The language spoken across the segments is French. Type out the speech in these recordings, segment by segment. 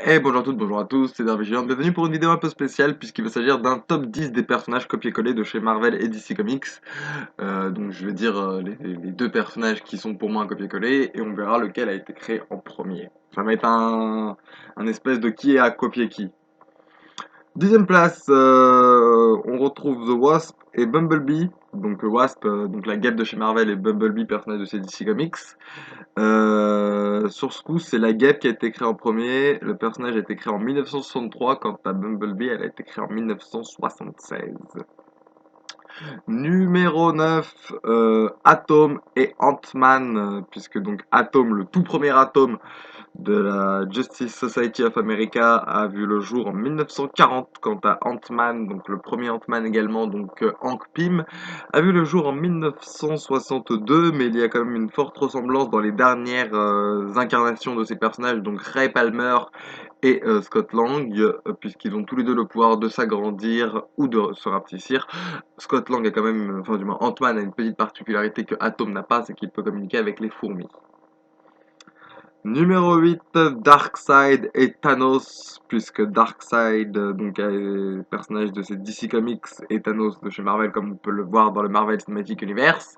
Et bonjour à toutes, bonjour à tous, c'est Darvigian, bienvenue pour une vidéo un peu spéciale puisqu'il va s'agir d'un top 10 des personnages copiés-collés de chez Marvel et DC Comics. Donc je vais dire les deux personnages qui sont pour moi un copier-coller et on verra lequel a été créé en premier. Ça va être un espèce de qui a copié qui. Dixième place, on retrouve The Wasp et Bumblebee. Donc Wasp, donc la guêpe de chez Marvel et Bumblebee, personnage de chez DC Comics. Sur ce coup, c'est la guêpe qui a été créée en premier. Le personnage a été créé en 1963, quant à Bumblebee, elle a été créée en 1976. Numéro 9, Atom et Ant-Man, puisque donc Atom, le tout premier Atom de la Justice Society of America, a vu le jour en 1940, quant à Ant-Man, donc le premier Ant-Man également, donc Hank Pym, a vu le jour en 1962, mais il y a quand même une forte ressemblance dans les dernières incarnations de ces personnages, donc Ray Palmer et Scott Lang, puisqu'ils ont tous les deux le pouvoir de s'agrandir ou de se rapetissir. Scott Lang a quand même, enfin du moins Ant-Man a une petite particularité que Atom n'a pas, c'est qu'il peut communiquer avec les fourmis. Numéro 8, Darkseid et Thanos, puisque Darkseid, donc personnage de ces DC Comics, et Thanos de chez Marvel, comme on peut le voir dans le Marvel Cinematic Universe,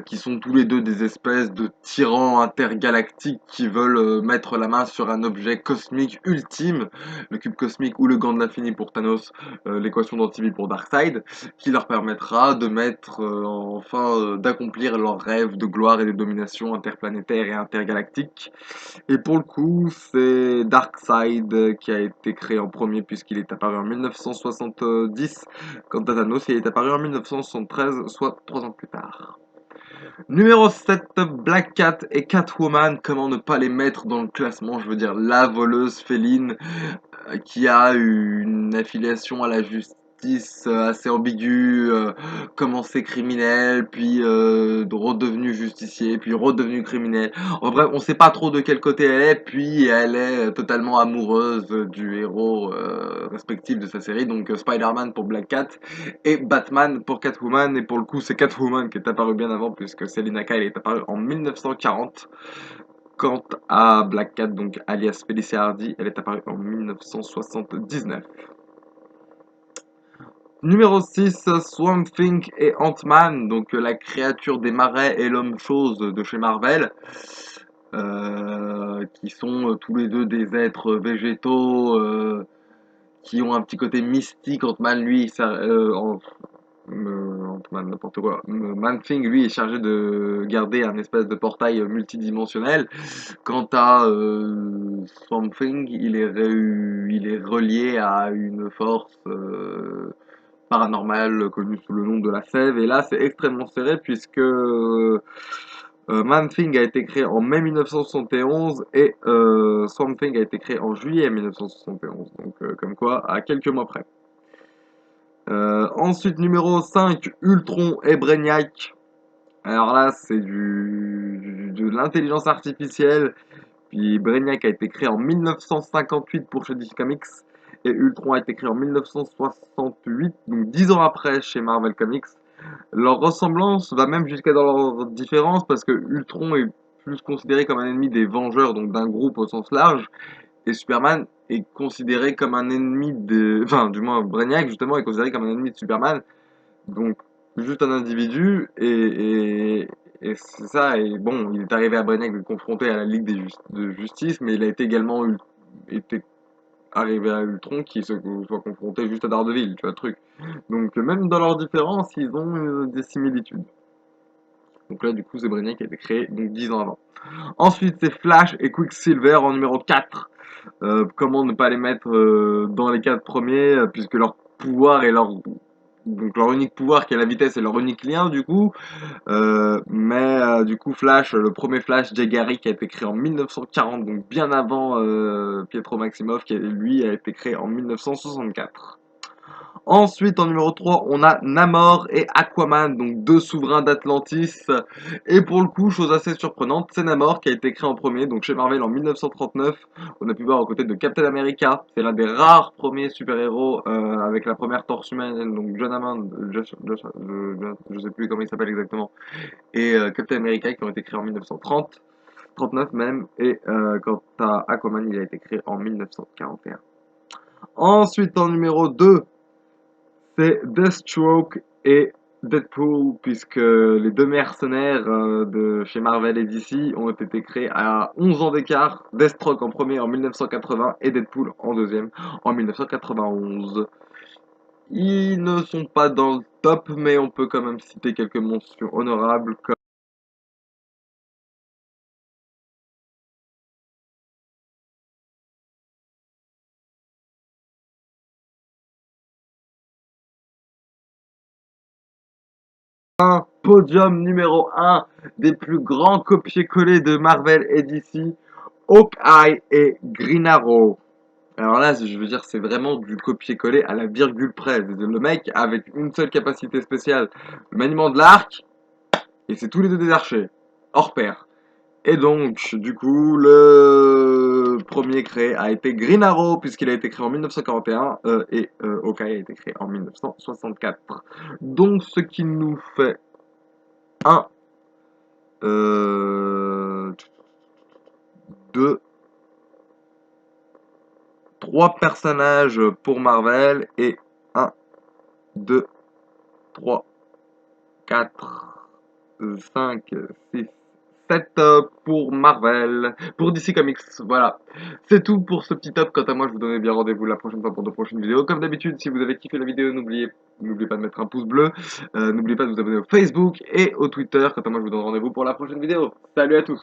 qui sont tous les deux des espèces de tyrans intergalactiques qui veulent mettre la main sur un objet cosmique ultime, le cube cosmique ou le gant de l'infini pour Thanos, l'équation d'Antiville pour Darkseid, qui leur permettra de mettre d'accomplir leur rêve de gloire et de domination interplanétaire et intergalactique. Et pour le coup, c'est Darkseid qui a été créé en premier puisqu'il est apparu en 1970. Quant à Thanos, il est apparu en 1973, soit 3 ans plus tard. Numéro 7, Black Cat et Catwoman. Comment ne pas les mettre dans le classement? Je veux dire, la voleuse féline qui a une affiliation à la justice assez ambiguë, commencé criminel, puis redevenu justicier, puis redevenu criminel. En bref, on sait pas trop de quel côté elle est, puis elle est totalement amoureuse du héros respectif de sa série, donc Spider-Man pour Black Cat et Batman pour Catwoman, et pour le coup c'est Catwoman qui est apparue bien avant, puisque Selina Kyle est apparue en 1940. Quant à Black Cat, donc alias Felicia Hardy, elle est apparue en 1979. Numéro 6, Swamp Thing et Ant-Man, donc la créature des marais et l'homme-chose de chez Marvel, qui sont tous les deux des êtres végétaux qui ont un petit côté mystique. Ant-Man, lui, n'importe quoi. Man-Thing, lui, est chargé de garder un espèce de portail multidimensionnel. Quant à Swamp Thing, il est relié à une force paranormale connue sous le nom de la Sève. Et là, c'est extrêmement serré puisque Man-Thing a été créé en mai 1971 et Swamp Thing a été créé en juillet 1971. Donc, comme quoi, à quelques mois près. Ensuite, numéro 5, Ultron et Brainiac. Alors là, c'est de l'intelligence artificielle. Puis Brainiac a été créé en 1958 pour chez DC Comics. Et Ultron a été créé en 1968, donc 10 ans après chez Marvel Comics. Leur ressemblance va même jusqu'à dans leur différence parce que Ultron est plus considéré comme un ennemi des Vengeurs, donc d'un groupe au sens large, et Superman est considéré comme un ennemi de... Enfin, du moins, Brainiac, justement, est considéré comme un ennemi de Superman, donc juste un individu, et c'est ça, et bon, il est arrivé à Brainiac de le confronter à la Ligue de Justice, mais il a été également été arrivé à Ultron qui soit confronté juste à Daredevil, tu vois le truc. Donc même dans leurs différences, ils ont des similitudes. Donc là, du coup, c'est Brainiac qui a été créé donc 10 ans avant. Ensuite, c'est Flash et Quicksilver en numéro 4. Comment ne pas les mettre dans les 4 premiers, puisque leur pouvoir et leur unique pouvoir qui est la vitesse et leur unique lien du coup. Du coup Flash, le premier Flash, Jay Garrick, qui a été créé en 1940, donc bien avant Pietro Maximoff, qui lui a été créé en 1964. Ensuite, en numéro 3, on a Namor et Aquaman, donc deux souverains d'Atlantis. Et pour le coup, chose assez surprenante, c'est Namor qui a été créé en premier, donc chez Marvel en 1939. On a pu voir aux côtés de Captain America. C'est l'un des rares premiers super-héros avec la première torse humaine, donc John Hammond, je sais plus comment il s'appelle exactement, et Captain America qui ont été créés en 1930. 39 même, et quant à Aquaman, il a été créé en 1941. Ensuite, en numéro 2, c'est Deathstroke et Deadpool, puisque les deux mercenaires de chez Marvel et DC ont été créés à 11 ans d'écart. Deathstroke en premier en 1980 et Deadpool en deuxième en 1991. Ils ne sont pas dans le top, mais on peut quand même citer quelques mentions honorables comme podium numéro 1 des plus grands copier-coller de Marvel et DC, Hawkeye et Green Arrow. Alors là, je veux dire, c'est vraiment du copier-coller à la virgule près. Le mec, avec une seule capacité spéciale, le maniement de l'arc, et c'est tous les deux des archers, hors pair. Et donc, du coup, le premier créé a été Green Arrow, puisqu'il a été créé en 1941, et Hawkeye a été créé en 1964. Donc, ce qui nous fait un, 2, 3 personnages pour Marvel, et un, 2, 3, 4, 5, 6, 7 pour Marvel, pour DC Comics, voilà. C'est tout pour ce petit top. Quant à moi, je vous donne bien rendez-vous la prochaine fois pour de prochaines vidéos. Comme d'habitude, si vous avez kiffé la vidéo, n'oubliez pas de mettre un pouce bleu. N'oubliez pas de vous abonner au Facebook et au Twitter. Quant à moi, je vous donne rendez-vous pour la prochaine vidéo. Salut à tous!